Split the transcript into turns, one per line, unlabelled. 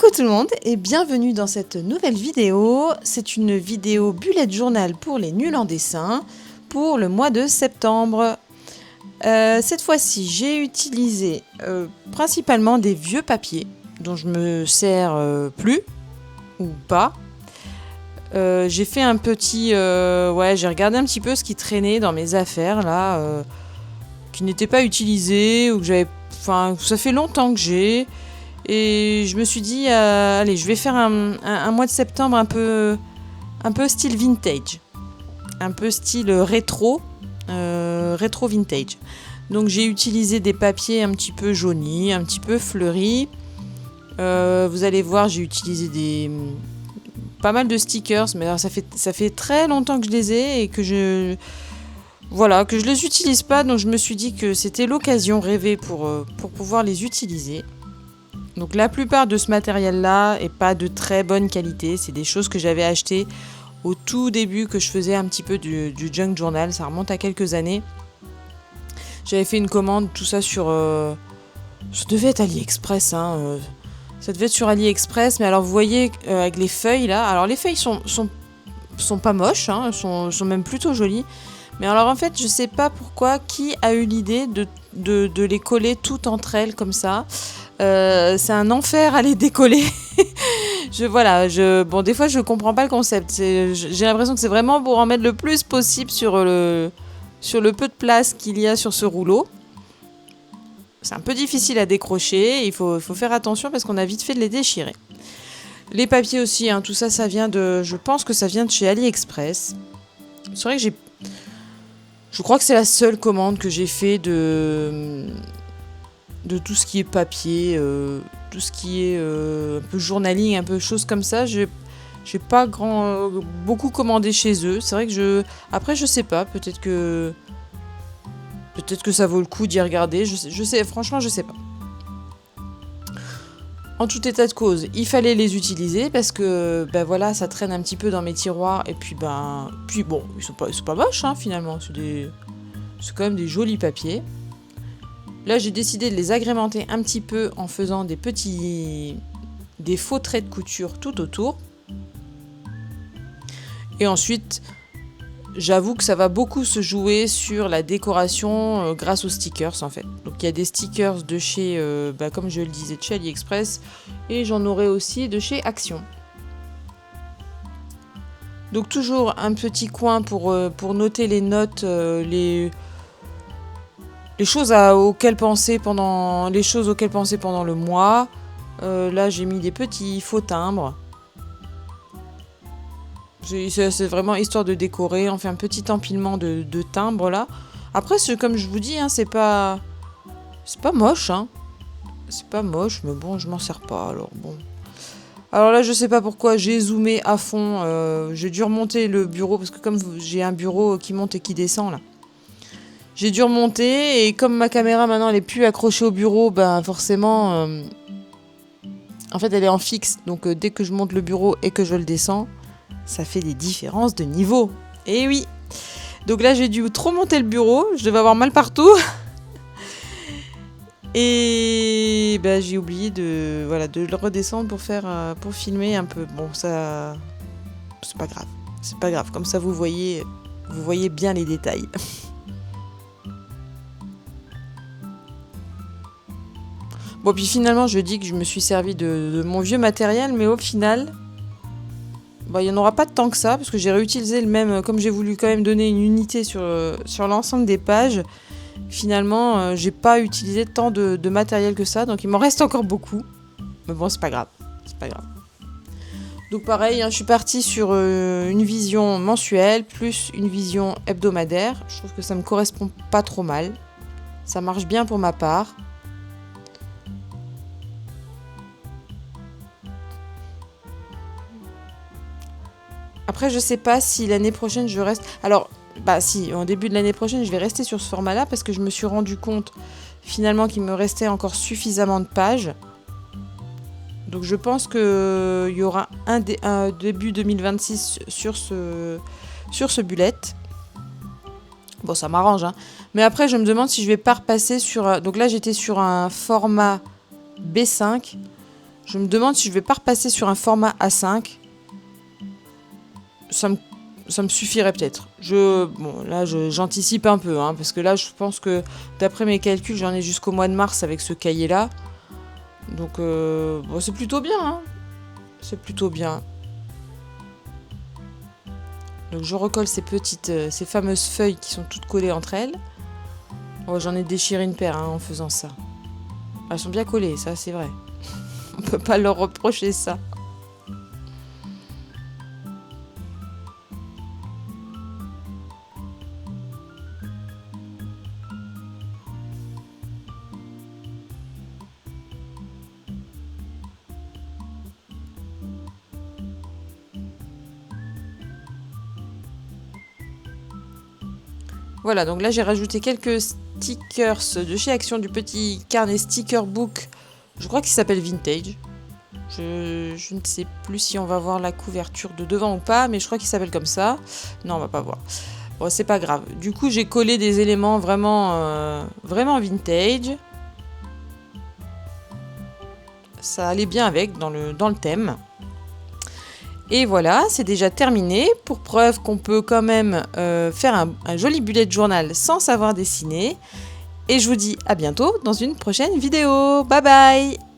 Coucou tout le monde et bienvenue dans cette nouvelle vidéo. C'est une vidéo bullet journal pour les nuls en dessin pour le mois de septembre. Cette fois-ci, j'ai utilisé principalement des vieux papiers dont je me sers plus ou pas. J'ai fait un petit... j'ai regardé un petit peu ce qui traînait dans mes affaires là, qui n'étaient pas utilisées ou que j'avais... Enfin, ça fait longtemps que j'ai... Et je me suis dit, allez, je vais faire un mois de septembre un peu style vintage. Un peu style rétro vintage. Donc j'ai utilisé des papiers un petit peu jaunis, un petit peu fleuris. Vous allez voir, j'ai utilisé pas mal de stickers, mais alors ça fait très longtemps que je les ai et que je les utilise pas. Donc je me suis dit que c'était l'occasion rêvée pour pouvoir les utiliser. Donc la plupart de ce matériel-là est pas de très bonne qualité. C'est des choses que j'avais achetées au tout début que je faisais un petit peu du junk journal. Ça remonte à quelques années. J'avais fait une commande, tout ça sur... ça devait être AliExpress. Ça devait être sur AliExpress. Mais alors vous voyez avec les feuilles là. Alors les feuilles sont pas moches. Sont même plutôt jolies. Mais alors en fait je sais pas pourquoi qui a eu l'idée de les coller toutes entre elles comme ça. C'est un enfer à les décoller. Des fois je comprends pas le concept. J'ai l'impression que c'est vraiment pour en mettre le plus possible sur le peu de place qu'il y a sur ce rouleau. C'est un peu difficile à décrocher. Il faut faire attention parce qu'on a vite fait de les déchirer. Les papiers aussi, tout ça, je pense que ça vient de chez AliExpress. C'est vrai que je crois que c'est la seule commande que j'ai fait de tout ce qui est papier, tout ce qui est un peu journaling, un peu choses comme ça. J'ai pas beaucoup commandé chez eux. C'est vrai que après je sais pas, peut-être que ça vaut le coup d'y regarder. Franchement je sais pas. En tout état de cause, il fallait les utiliser parce que ça traîne un petit peu dans mes tiroirs et puis bon, ils sont pas moches finalement. C'est quand même des jolis papiers. Là, j'ai décidé de les agrémenter un petit peu en faisant des faux traits de couture tout autour. Et ensuite, j'avoue que ça va beaucoup se jouer sur la décoration grâce aux stickers en fait. Donc il y a des stickers de chez, comme je le disais, de chez AliExpress et j'en aurai aussi de chez Action. Donc toujours un petit coin pour noter les notes, les choses auxquelles penser pendant le mois. Là, j'ai mis des petits faux timbres. C'est vraiment histoire de décorer. On fait un petit empilement de timbres là. Après, comme je vous dis, c'est pas moche. C'est pas moche, mais bon, je m'en sers pas. Alors là, je sais pas pourquoi j'ai zoomé à fond. J'ai dû remonter le bureau parce que comme j'ai un bureau qui monte et qui descend là. J'ai dû remonter et comme ma caméra maintenant elle est plus accrochée au bureau, forcément, en fait elle est en fixe. Donc dès que je monte le bureau et que je le descends, ça fait des différences de niveau. Et oui. Donc là j'ai dû trop monter le bureau, je devais avoir mal partout. Et j'ai oublié de le redescendre pour filmer un peu. Bon ça, c'est pas grave. Comme ça vous voyez bien les détails. Bon, puis finalement, je dis que je me suis servi de mon vieux matériel, mais au final, il n'y en aura pas tant que ça, parce que j'ai réutilisé le même, comme j'ai voulu quand même donner une unité sur l'ensemble des pages. Finalement, j'ai pas utilisé tant de matériel que ça, donc il m'en reste encore beaucoup. Mais bon, c'est pas grave. Donc pareil, je suis partie sur une vision mensuelle, plus une vision hebdomadaire. Je trouve que ça me correspond pas trop mal. Ça marche bien pour ma part. Après, je sais pas si l'année prochaine je reste... Alors, si, en début de l'année prochaine, je vais rester sur ce format-là parce que je me suis rendu compte finalement qu'il me restait encore suffisamment de pages. Donc je pense qu'il y aura un début 2026 sur ce bullet. Bon, ça m'arrange, Mais après, je me demande si je vais pas repasser sur... Donc là, j'étais sur un format B5. Je me demande si je vais pas repasser sur un format A5. Ça me suffirait peut-être. Bon, là, j'anticipe un peu, hein, parce que là, je pense que, d'après mes calculs, j'en ai jusqu'au mois de mars avec ce cahier-là. Donc, bon, c'est plutôt bien, hein. C'est plutôt bien. Donc, je recolle ces fameuses feuilles qui sont toutes collées entre elles. Oh, j'en ai déchiré une paire, hein, en faisant ça. Elles sont bien collées, ça, c'est vrai. On peut pas leur reprocher ça. Voilà, donc là j'ai rajouté quelques stickers de chez Action, du petit carnet sticker book. Je crois qu'il s'appelle Vintage. Je ne sais plus si on va voir la couverture de devant ou pas, mais je crois qu'il s'appelle comme ça. Non, on va pas voir. Bon, c'est pas grave. Du coup, j'ai collé des éléments vraiment vintage. Ça allait bien avec dans le thème. Et voilà, c'est déjà terminé. Pour preuve qu'on peut quand même faire un joli bullet journal sans savoir dessiner. Et je vous dis à bientôt dans une prochaine vidéo. Bye bye!